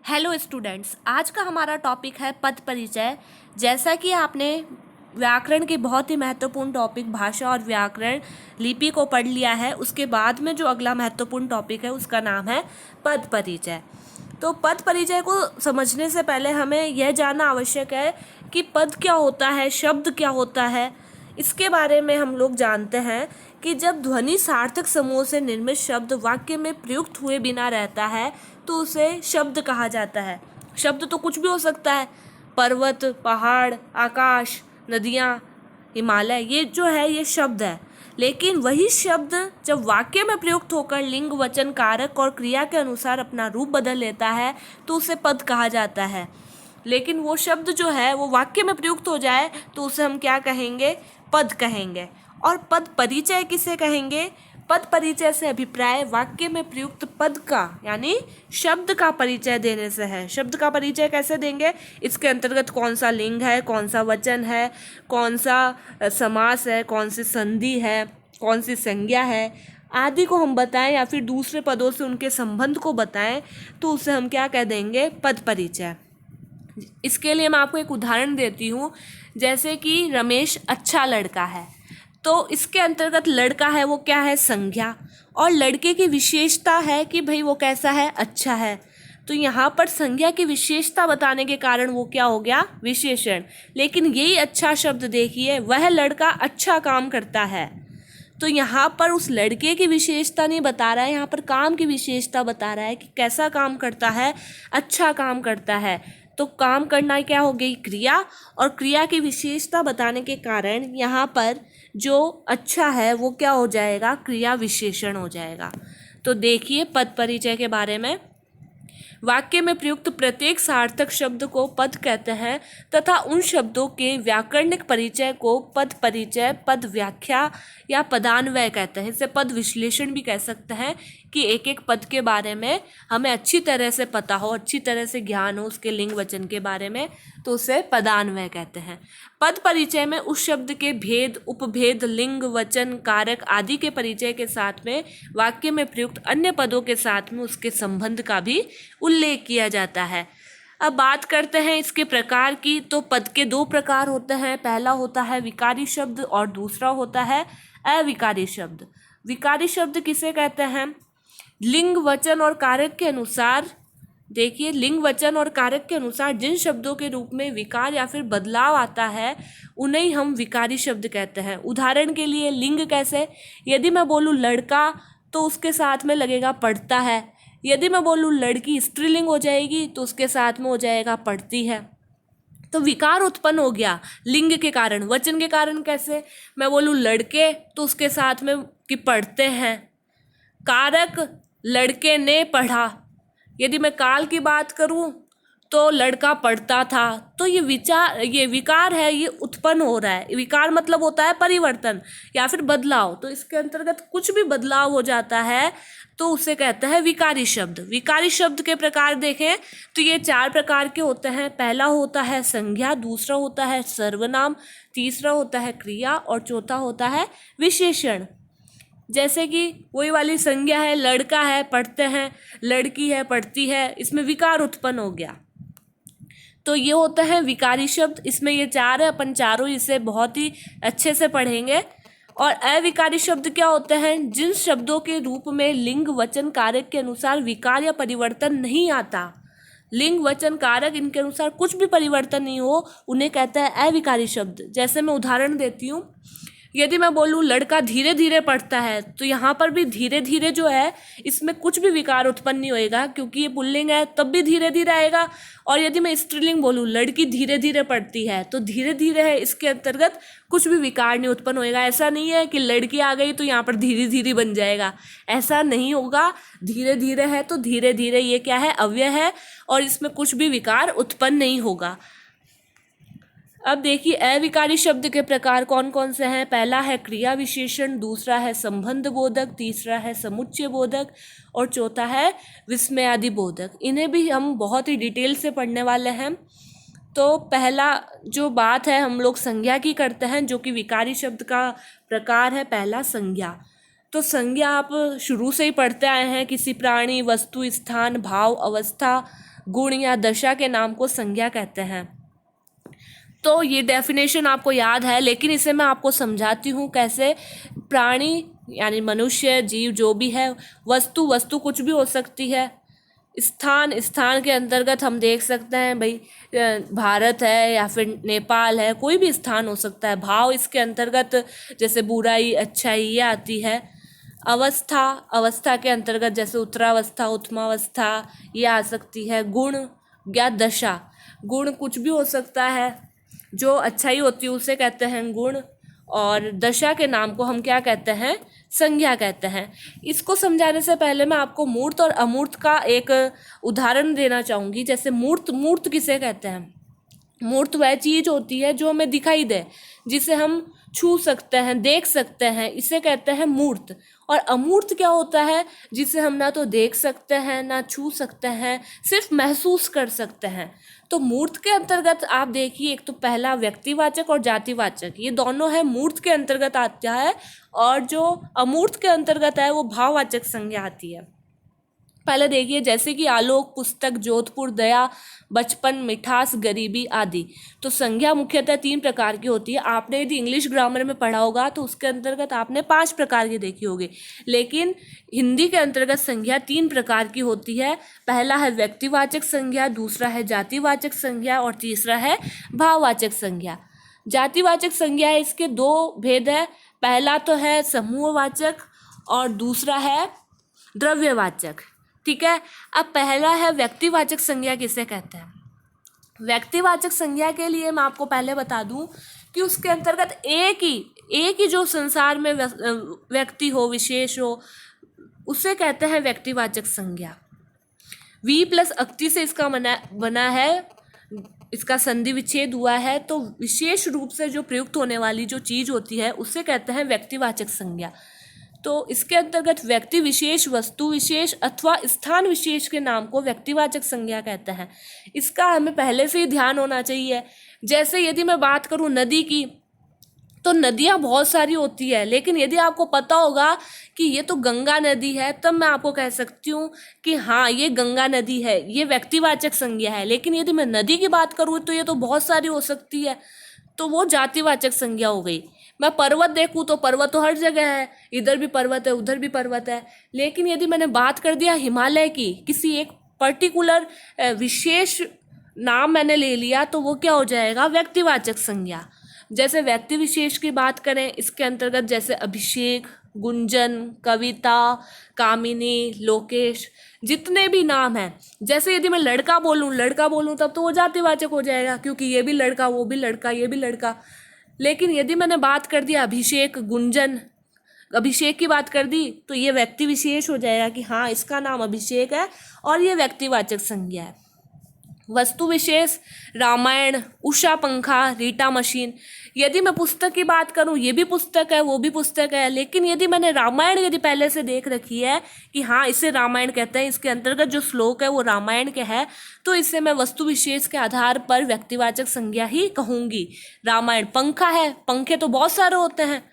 Hello students, आज का हमारा टॉपिक है पद परिचय। जैसा कि आपने व्याकरण के बहुत ही महत्वपूर्ण टॉपिक भाषा और व्याकरण लिपि को पढ़ लिया है, उसके बाद में जो अगला महत्वपूर्ण टॉपिक है उसका नाम है पद परिचय। तो पद परिचय को समझने से पहले हमें यह जानना आवश्यक है कि पद क्या होता है, शब्द क्या होता है। इसके बारे में हम लोग जानते हैं कि जब ध्वनि सार्थक समूह से निर्मित शब्द वाक्य में प्रयुक्त हुए बिना रहता है तो उसे शब्द कहा जाता है। शब्द तो कुछ भी हो सकता है, पर्वत, पहाड़, आकाश, नदियाँ, हिमालय, ये जो है ये शब्द है। लेकिन वही शब्द जब वाक्य में प्रयुक्त होकर लिंग, वचन, कारक और क्रिया के अनुसार अपना रूप बदल लेता है तो उसे पद कहा जाता है। लेकिन वो शब्द जो है वो वाक्य में प्रयुक्त हो जाए तो उसे हम क्या कहेंगे? पद कहेंगे। और पद परिचय किसे कहेंगे? पद परिचय से अभिप्राय वाक्य में प्रयुक्त पद का यानी शब्द का परिचय देने से है। शब्द का परिचय कैसे देंगे? इसके अंतर्गत कौन सा लिंग है, कौन सा वचन है, कौन सा समास है, कौन सी संधि है, कौन सी संज्ञा है आदि को हम बताएं या फिर दूसरे पदों से उनके संबंध को बताएं तो उसे हम क्या कह देंगे? पद परिचय। इसके लिए मैं आपको एक उदाहरण देती हूँ। जैसे कि रमेश अच्छा लड़का है, तो इसके अंतर्गत लड़का है वो क्या है? संज्ञा। और लड़के की विशेषता है कि भाई वो कैसा है? अच्छा है। तो यहाँ पर संज्ञा की विशेषता बताने के कारण वो क्या हो गया? विशेषण। लेकिन यही अच्छा शब्द देखिए, वह लड़का अच्छा काम करता है, तो यहाँ पर उस लड़के की विशेषता नहीं बता रहा है, यहाँ पर काम की विशेषता बता रहा है कि कैसा काम करता है? अच्छा काम करता है। तो काम करना क्या हो गई? क्रिया। और क्रिया की विशेषता बताने के कारण यहाँ पर जो अच्छा है वो क्या हो जाएगा? क्रिया विशेषण हो जाएगा। तो देखिए पद परिचय के बारे में, वाक्य में प्रयुक्त प्रत्येक सार्थक शब्द को पद कहते हैं तथा उन शब्दों के व्याकरणिक परिचय को पद परिचय, पद व्याख्या या पदान्वय कहते हैं। इसे पद विश्लेषण भी कह सकते हैं कि एक एक पद के बारे में हमें अच्छी तरह से पता हो, अच्छी तरह से ज्ञान हो उसके लिंग वचन के बारे में, तो उसे पदान्वय कहते हैं। पद परिचय में उस शब्द के भेद, उपभेद, लिंग, वचन, कारक आदि के परिचय के साथ में वाक्य में प्रयुक्त अन्य पदों के साथ में उसके संबंध का भी उल्लेख किया जाता है। अब बात करते हैं इसके प्रकार की। तो पद के दो प्रकार होते हैं। पहला होता है विकारी शब्द और दूसरा होता है अविकारी शब्द। विकारी शब्द किसे कहते हैं? लिंग, वचन और कारक के अनुसार, देखिए लिंग, वचन और कारक के अनुसार जिन शब्दों के रूप में विकार या फिर बदलाव आता है उन्हें हम विकारी शब्द कहते हैं। उदाहरण के लिए लिंग कैसे? यदि मैं बोलूँ लड़का तो उसके साथ में लगेगा पढ़ता है। यदि मैं बोलूँ लड़की, स्त्रीलिंग हो जाएगी तो उसके साथ में हो जाएगा पढ़ती है। तो विकार उत्पन्न हो गया लिंग के कारण। वचन के कारण कैसे? मैं बोलूँ लड़के तो उसके साथ में कि पढ़ते हैं। कारक लड़के ने पढ़ा। यदि मैं काल की बात करूं तो लड़का पढ़ता था। तो ये विकार है, ये उत्पन्न हो रहा है। विकार मतलब होता है परिवर्तन या फिर बदलाव। तो इसके अंतर्गत कुछ भी बदलाव हो जाता है तो उसे कहते हैं विकारी शब्द। विकारी शब्द के प्रकार देखें तो ये 4 प्रकार के होते हैं। पहला होता है संज्ञा, दूसरा होता है सर्वनाम, तीसरा होता है क्रिया और चौथा होता है विशेषण। जैसे कि वही वाली संज्ञा है, लड़का है पढ़ते हैं, लड़की है पढ़ती है, इसमें विकार उत्पन्न हो गया। तो ये होता है विकारी शब्द। इसमें ये 4 है, अपन चारों इसे बहुत ही अच्छे से पढ़ेंगे। और अविकारी शब्द क्या होते हैं? जिन शब्दों के रूप में लिंग, वचन, कारक के अनुसार विकार या परिवर्तन नहीं आता, लिंग, वचन, कारक इनके अनुसार कुछ भी परिवर्तन नहीं हो, उन्हें कहता है अविकारी शब्द। जैसे मैं उदाहरण देती हूँ। यदि मैं बोलूँ लड़का धीरे धीरे पढ़ता है तो यहाँ पर भी धीरे धीरे जो है इसमें कुछ भी विकार उत्पन्न नहीं होएगा क्योंकि ये पुल्लिंग है, तब भी धीरे धीरे आएगा। और यदि मैं स्त्रीलिंग बोलूँ लड़की धीरे धीरे पढ़ती है तो धीरे धीरे है, इसके अंतर्गत कुछ भी विकार नहीं उत्पन्न होएगा। ऐसा नहीं है कि लड़की आ गई तो यहाँ पर धीरे धीरे बन जाएगा, ऐसा नहीं होगा। धीरे धीरे है तो धीरे धीरे ये क्या है? अव्यय है और इसमें कुछ भी विकार उत्पन्न नहीं होगा। अब देखिए अविकारी शब्द के प्रकार कौन कौन से हैं। पहला है क्रिया विशेषण, दूसरा है संबंध बोधक, तीसरा है समुच्चय बोधक और चौथा है विस्मयादि बोधक। इन्हें भी हम बहुत ही डिटेल से पढ़ने वाले हैं। तो पहला जो बात है हम लोग संज्ञा की करते हैं, जो कि विकारी शब्द का प्रकार है। पहला संज्ञा। तो संज्ञा आप शुरू से ही पढ़ते आए हैं। किसी प्राणी, वस्तु, स्थान, भाव, अवस्था गुण या दशा के नाम को संज्ञा कहते हैं। तो ये डेफिनेशन आपको याद है, लेकिन इसे मैं आपको समझाती हूँ कैसे। प्राणी यानी मनुष्य, जीव जो भी है, वस्तु कुछ भी हो सकती है, स्थान के अंतर्गत हम देख सकते हैं भाई भारत है या फिर नेपाल है, कोई भी स्थान हो सकता है। भाव इसके अंतर्गत जैसे बुराई अच्छाई ये आती है। अवस्था के अंतर्गत जैसे उत्तरावस्था उत्तमावस्था ये आ सकती है। गुण या दशा, गुण कुछ भी हो सकता है, जो अच्छाई होती है उसे कहते हैं गुण, और दशा के नाम को हम क्या कहते हैं, संज्ञा कहते हैं। इसको समझाने से पहले मैं आपको मूर्त और अमूर्त का एक उदाहरण देना चाहूँगी। जैसे मूर्त किसे कहते हैं? मूर्त वह चीज़ होती है जो हमें दिखाई दे, जिसे हम छू सकते हैं, देख सकते हैं, इसे कहते हैं मूर्त। और अमूर्त क्या होता है? जिसे हम ना तो देख सकते हैं ना छू सकते हैं, सिर्फ महसूस कर सकते हैं। तो मूर्त के अंतर्गत आप देखिए, एक तो पहला व्यक्तिवाचक और जातिवाचक, ये दोनों है मूर्त के अंतर्गत आता है, और जो अमूर्त के अंतर्गत है वो भाववाचक संज्ञा आती है। पहले देखिए, जैसे कि आलोक, पुस्तक, जोधपुर, दया, बचपन, मिठास, गरीबी आदि। तो संज्ञा मुख्यतः 3 प्रकार की होती है। आपने यदि इंग्लिश ग्रामर में पढ़ा होगा तो उसके अंतर्गत आपने 5 प्रकार की देखी होगी, लेकिन हिंदी के अंतर्गत संज्ञा 3 प्रकार की होती है। पहला है व्यक्तिवाचक संज्ञा, दूसरा है जातिवाचक संज्ञा, और तीसरा है भाववाचक संज्ञा। जातिवाचक संज्ञा है, इसके 2 भेद है। पहला तो है समूहवाचक और दूसरा है द्रव्यवाचक। ठीक है। अब पहला है व्यक्तिवाचक संज्ञा किसे कहते हैं? व्यक्तिवाचक संज्ञा के लिए मैं आपको पहले बता दूं कि उसके अंतर्गत एक ही जो संसार में व्यक्ति हो, विशेष हो, उसे कहते हैं व्यक्तिवाचक संज्ञा। वी प्लस अक्ति से इसका बना है, इसका संधि विच्छेद हुआ है, तो विशेष रूप से जो प्रयुक्त होने वाली जो चीज़ होती है उसे कहते हैं व्यक्तिवाचक संज्ञा। तो इसके अंतर्गत व्यक्ति विशेष, वस्तु विशेष अथवा स्थान विशेष के नाम को व्यक्तिवाचक संज्ञा कहते हैं। इसका हमें पहले से ही ध्यान होना चाहिए। जैसे यदि मैं बात करूं नदी की, तो नदियां बहुत सारी होती है, लेकिन यदि आपको पता होगा कि ये तो गंगा नदी है, तब मैं आपको कह सकती हूँ कि हाँ ये गंगा नदी है, ये व्यक्तिवाचक संज्ञा है। लेकिन यदि मैं नदी की बात करूँ तो ये तो बहुत सारी हो सकती है, तो वो जातिवाचक संज्ञा हो गई। मैं पर्वत देखूँ तो पर्वत तो हर जगह है, इधर भी पर्वत है उधर भी पर्वत है। लेकिन यदि मैंने बात कर दिया हिमालय की, किसी एक पर्टिकुलर विशेष नाम मैंने ले लिया, तो वो क्या हो जाएगा? व्यक्तिवाचक संज्ञा। जैसे व्यक्ति विशेष की बात करें, इसके अंतर्गत जैसे अभिषेक, गुंजन, कविता, कामिनी, लोकेश, जितने भी नाम हैं। जैसे यदि मैं लड़का बोलूँ तब तो वो जातिवाचक हो जाएगा, क्योंकि ये भी लड़का, वो भी लड़का, ये भी लड़का। लेकिन यदि मैंने बात कर दिया अभिषेक, गुंजन, अभिषेक की बात कर दी, तो ये व्यक्ति विशेष हो जाएगा कि हाँ इसका नाम अभिषेक है, और ये व्यक्तिवाचक संज्ञा है। वस्तु विशेष, रामायण, उषा पंखा, रीटा मशीन। यदि मैं पुस्तक की बात करूं, ये भी पुस्तक है वो भी पुस्तक है, लेकिन यदि मैंने रामायण यदि पहले से देख रखी है कि हाँ इसे रामायण कहते हैं, इसके अंतर्गत जो श्लोक है वो रामायण के है, तो इसे मैं वस्तु विशेष के आधार पर व्यक्तिवाचक संज्ञा ही कहूँगी। रामायण, पंखा है, पंखे तो बहुत सारे होते हैं,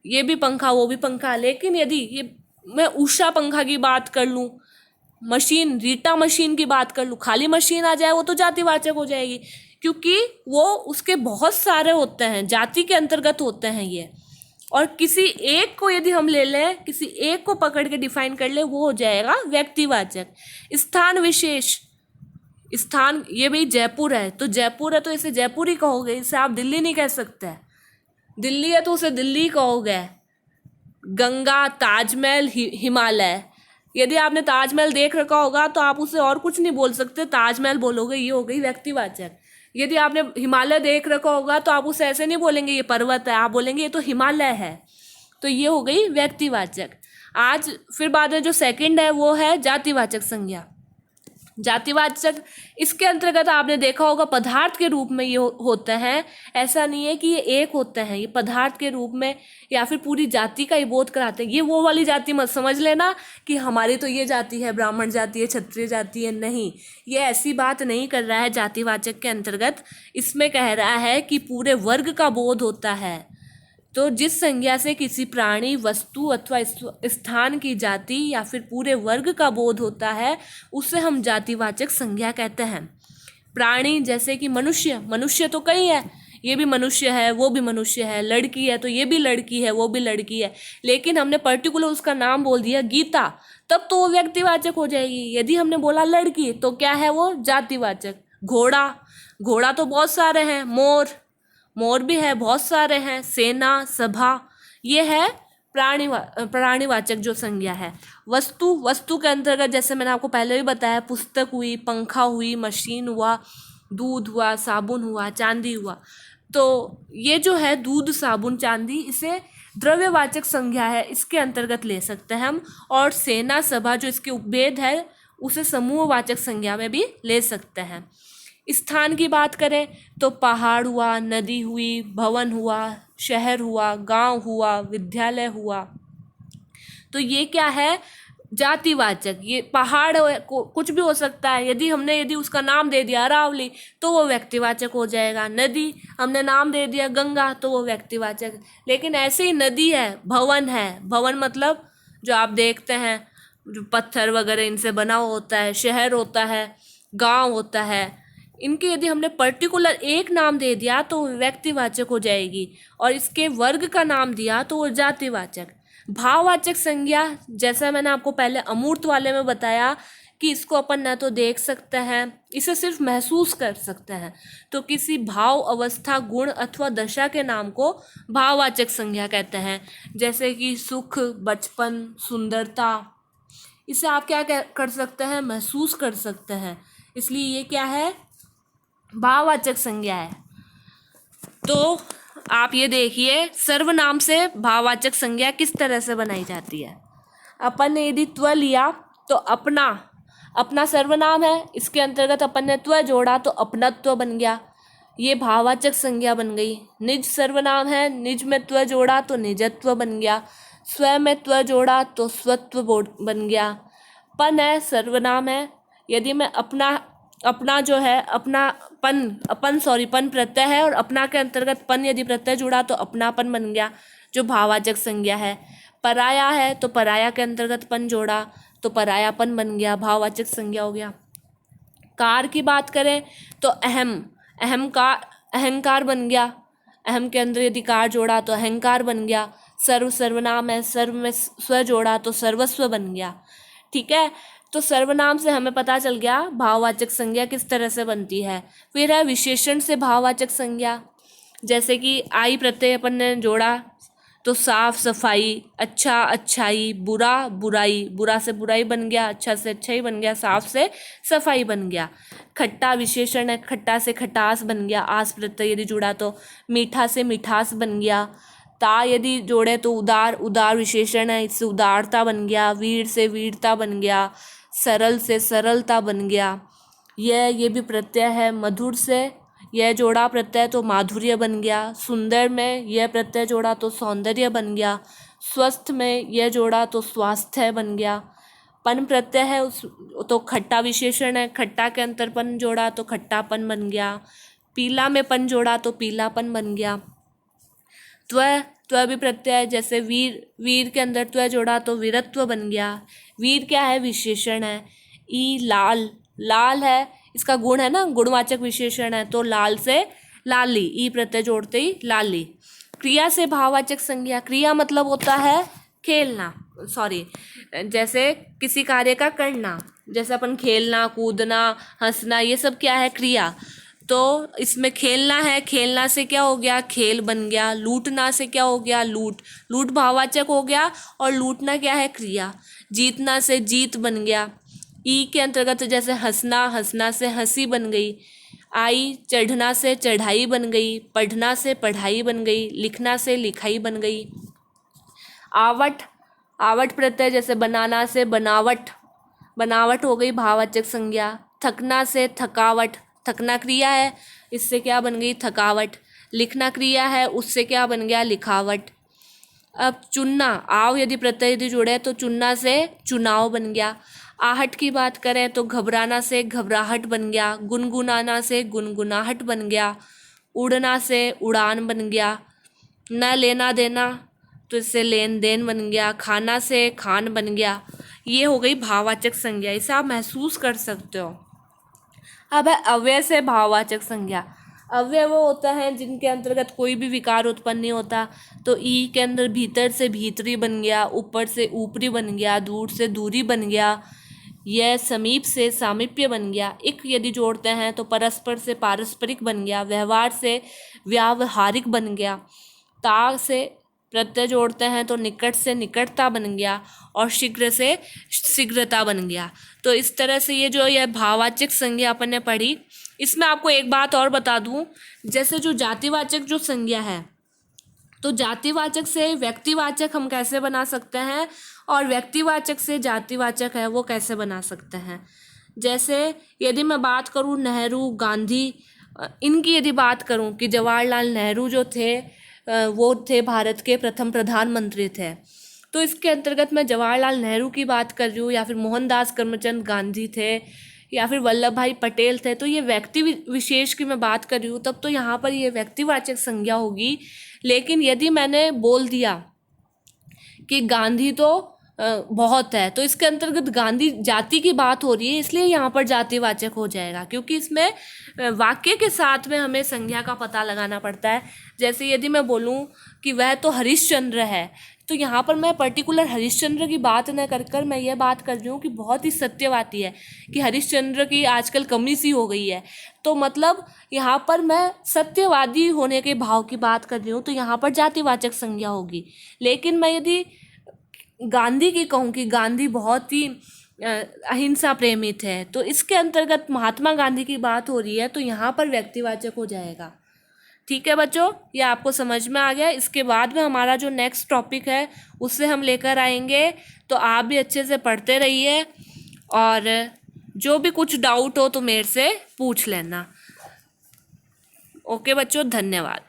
ये भी पंखा वो भी पंखा, लेकिन यदि ये मैं उषा पंखा की बात कर लूँ, मशीन, रीटा मशीन की बात कर लूँ, खाली मशीन आ जाए वो तो जातिवाचक हो जाएगी, क्योंकि वो उसके बहुत सारे होते हैं, जाति के अंतर्गत होते हैं ये। और किसी एक को यदि हम ले लें, किसी एक को पकड़ के डिफाइन कर ले, वो हो जाएगा व्यक्तिवाचक। स्थान विशेष, स्थान, ये भाई जयपुर है तो जयपुर है तो इसे जयपुर ही कहोगे, इसे आप दिल्ली नहीं कह सकते। दिल्ली है तो उसे दिल्ली कहोगे। गंगा, ताजमहल, हिमालय, यदि आपने ताजमहल देख रखा होगा तो आप उसे और कुछ नहीं बोल सकते, ताजमहल बोलोगे, ये हो गई व्यक्तिवाचक। यदि आपने हिमालय देख रखा होगा तो आप उसे ऐसे नहीं बोलेंगे ये पर्वत है, आप बोलेंगे ये तो हिमालय है, तो ये हो गई व्यक्तिवाचक। आज फिर बाद में जो सेकंड है वो है जातिवाचक संज्ञा। जातिवाचक, इसके अंतर्गत आपने देखा होगा पदार्थ के रूप में ये होते हैं, ऐसा नहीं है कि ये एक होते हैं, ये पदार्थ के रूप में या फिर पूरी जाति का ही बोध कराते हैं। ये वो वाली जाति मत समझ लेना कि हमारी तो ये जाति है, ब्राह्मण जाति है, क्षत्रिय जाति है, नहीं, ये ऐसी बात नहीं कर रहा है जातिवाचक के अंतर्गत। इसमें कह रहा है कि पूरे वर्ग का बोध होता है, तो जिस संज्ञा से किसी प्राणी, वस्तु अथवा स्थान की जाति या फिर पूरे वर्ग का बोध होता है उसे हम जातिवाचक संज्ञा कहते हैं। प्राणी जैसे कि मनुष्य, मनुष्य तो कई है, ये भी मनुष्य है, वो भी मनुष्य है। लड़की है तो ये भी लड़की है, वो भी लड़की है। लेकिन हमने पर्टिकुलर उसका नाम बोल दिया गीता, तब तो वो व्यक्तिवाचक हो जाएगी। यदि हमने बोला लड़की तो क्या है वो जातिवाचक। घोड़ा, घोड़ा तो बहुत सारे हैं। मोर, मोर भी है, बहुत सारे हैं। सेना, सभा, ये है प्राणीवाचक जो संज्ञा है। वस्तु, वस्तु के अंतर्गत जैसे मैंने आपको पहले भी बताया, पुस्तक हुई, पंखा हुई, मशीन हुआ, दूध हुआ, साबुन हुआ, चांदी हुआ। तो ये जो है दूध, साबुन, चांदी, इसे द्रव्यवाचक संज्ञा है, इसके अंतर्गत ले सकते हैं हम। और सेना, सभा जो इसके उपभेद है उसे समूहवाचक संज्ञा में भी ले सकते हैं। स्थान की बात करें तो पहाड़ हुआ, नदी हुई, भवन हुआ, शहर हुआ, गांव हुआ, विद्यालय हुआ। तो ये क्या है जातिवाचक। ये पहाड़ कुछ भी हो सकता है। यदि उसका नाम दे दिया अरावली तो वो व्यक्तिवाचक हो जाएगा। नदी हमने नाम दे दिया गंगा तो वो व्यक्तिवाचक। लेकिन ऐसे ही नदी है, भवन है, भवन मतलब जो आप देखते हैं जो पत्थर वगैरह इनसे बना होता है, शहर होता है, गांव होता है, इनके यदि हमने पर्टिकुलर एक नाम दे दिया तो व्यक्तिवाचक हो जाएगी, और इसके वर्ग का नाम दिया तो वो जातिवाचक। भाववाचक संज्ञा जैसा मैंने आपको पहले अमूर्त वाले में बताया कि इसको अपन न तो देख सकते हैं, इसे सिर्फ महसूस कर सकते हैं। तो किसी भाव, अवस्था, गुण अथवा दशा के नाम को भाववाचक संज्ञा कहते हैं। जैसे कि सुख, बचपन, सुंदरता, इसे आप क्या कर सकते हैं, महसूस कर सकते हैं। इसलिए ये क्या है, भाववाचक संज्ञा है। तो आप ये देखिए सर्वनाम से भाववाचक संज्ञा किस तरह से बनाई जाती है। अपन ने यदि त्व लिया तो अपना, अपना सर्वनाम है, इसके अंतर्गत अपन ने त्व जोड़ा तो अपनत्व बन गया, ये भाववाचक संज्ञा बन गई। निज सर्वनाम है, निज में त्व जोड़ा तो निजत्व बन गया, स्व में त्व जोड़ा तो स्वत्व बन गया। पन है, सर्वनाम है, यदि मैं अपना जो है पन प्रत्यय है और अपना के अंतर्गत पन यदि प्रत्यय जुड़ा तो अपनापन बन गया, जो भाववाचक संज्ञा है। पराया है तो पराया के अंतर्गत पन जोड़ा तो परायापन बन गया, भाववाचक संज्ञा हो गया। कार की बात करें तो अहंकार बन गया, अहम के अंदर यदि कार जोड़ा तो अहंकार बन गया। सर्वनाम है, सर्व में स्व जोड़ा तो सर्वस्व बन गया। ठीक है, तो सर्वनाम से हमें पता चल गया भाववाचक संज्ञा किस तरह से बनती है। फिर है विशेषण से भाववाचक संज्ञा, जैसे कि आई प्रत्यय अपन ने जोड़ा तो साफ, सफाई, अच्छा, अच्छाई, बुरा, बुराई, बुरा से बुराई बन गया, अच्छा से अच्छाई बन गया, साफ से सफाई बन गया। खट्टा विशेषण है, खट्टा से खटास बन गया। आस प्रत्यय यदि जुड़ा तो मीठा से मिठास बन गया। ता यदि जोड़े तो उदार, उदार विशेषण है, इससे उदारता बन गया। वीर से वीरता बन गया, सरल से सरलता बन गया। ये भी प्रत्यय है। मधुर से यह जोड़ा प्रत्यय तो माधुर्य बन गया। सुंदर में यह प्रत्यय जोड़ा तो सौंदर्य बन गया। स्वस्थ में यह जोड़ा तो स्वास्थ्य बन गया। पन प्रत्यय है उस तो खट्टा विशेषण है, खट्टा के अंतर पन जोड़ा तो खट्टापन बन गया। पीला में पन जोड़ा तो पीलापन बन गया। त्व भी प्रत्यय है, जैसे वीर के अंदर त्व जोड़ा तो वीरत्व बन गया। वीर क्या है, विशेषण है। लाल है, इसका गुण है ना, गुणवाचक विशेषण है, तो लाल से लाली, ई प्रत्यय जोड़ते ही लाली। क्रिया से भाववाचक संज्ञा, क्रिया मतलब होता है खेलना, जैसे किसी कार्य का करना, जैसे अपन खेलना, कूदना, हंसना, ये सब क्या है, क्रिया। तो इसमें खेलना है, खेलना से क्या हो गया, खेल बन गया। लूटना से क्या हो गया, लूट भाववाचक हो गया, और लूटना क्या है, क्रिया। जीतना से जीत बन गया। ई के अंतर्गत जैसे हंसना से हंसी बन गई। आई चढ़ना से चढ़ाई बन गई। पढ़ना से पढ़ाई बन गई। लिखना से लिखाई बन गई। आवट प्रत्यय जैसे बनाना से बनावट हो गई भाववाचक संज्ञा। थकना से थकावट, थकना क्रिया है, इससे क्या बन गई, थकावट। लिखना क्रिया है, उससे क्या बन गया, लिखावट। अब चुनना, आव यदि प्रत्यय यदि जुड़े तो चुनना से चुनाव बन गया। आहट की बात करें तो घबराना से घबराहट बन गया। गुनगुनाना से गुनगुनाहट बन गया। उड़ना से उड़ान बन गया। न लेना देना, तो इससे लेन देन बन गया। खाना से खान बन गया। ये हो गई भाववाचक संज्ञा, इसे आप महसूस कर सकते हो। अब है अव्यय से भाववाचक संज्ञा। अव्यय वो होता है जिनके अंतर्गत कोई भी विकार उत्पन्न नहीं होता। तो ई के अंदर भीतर से भीतरी बन गया, ऊपर से ऊपरी बन गया, दूर से दूरी बन गया, यह समीप से सामीप्य बन गया। इक यदि जोड़ते हैं तो परस्पर से पारस्परिक बन गया, व्यवहार से व्यावहारिक बन गया। ता से प्रत्यय जोड़ते हैं तो निकट से निकटता बन गया, और शीघ्र से शीघ्रता बन गया। तो इस तरह से ये जो यह भाववाचक संज्ञा अपन ने पढ़ी। इसमें आपको एक बात और बता दूं, जैसे जो जातिवाचक जो संज्ञा है, तो जातिवाचक से व्यक्तिवाचक हम कैसे बना सकते हैं, और व्यक्तिवाचक से जातिवाचक है वो कैसे बना सकते हैं। जैसे यदि मैं बात करूं नेहरू, गांधी, इनकी यदि बात करूं कि जवाहरलाल नेहरू जो थे वो थे भारत के प्रथम प्रधानमंत्री थे, तो इसके अंतर्गत मैं जवाहरलाल नेहरू की बात कर रही हूँ, या फिर मोहनदास करमचंद गांधी थे, या फिर वल्लभ भाई पटेल थे, तो ये व्यक्ति विशेष की मैं बात कर रही हूँ, तब तो यहाँ पर ये व्यक्तिवाचक संज्ञा होगी। लेकिन यदि मैंने बोल दिया कि गांधी तो बहुत है, तो इसके अंतर्गत गांधी जाति की बात हो रही है, इसलिए यहाँ पर जातिवाचक हो जाएगा, क्योंकि इसमें वाक्य के साथ में हमें संज्ञा का पता लगाना पड़ता है। जैसे यदि मैं बोलूँ कि वह तो हरिश्चंद्र है, तो यहाँ पर मैं पर्टिकुलर हरिश्चंद्र की बात न कर कर मैं ये बात कर रही हूँ कि बहुत ही सत्यवादी है कि हरिश्चंद्र की आजकल कमी सी हो गई है, तो मतलब यहाँ पर मैं सत्यवादी होने के भाव की बात कर रही हूँ, तो यहाँ पर जातिवाचक संज्ञा होगी। लेकिन मैं यदि गांधी की कहूँ कि गांधी बहुत ही अहिंसा प्रेमी थे, तो इसके अंतर्गत महात्मा गांधी की बात हो रही है, तो यहाँ पर व्यक्तिवाचक हो जाएगा। ठीक है बच्चों, ये आपको समझ में आ गया। इसके बाद में हमारा जो नेक्स्ट टॉपिक है उससे हम लेकर आएंगे, तो आप भी अच्छे से पढ़ते रहिए, और जो भी कुछ डाउट हो तो मेरे से पूछ लेना। ओके बच्चों, धन्यवाद।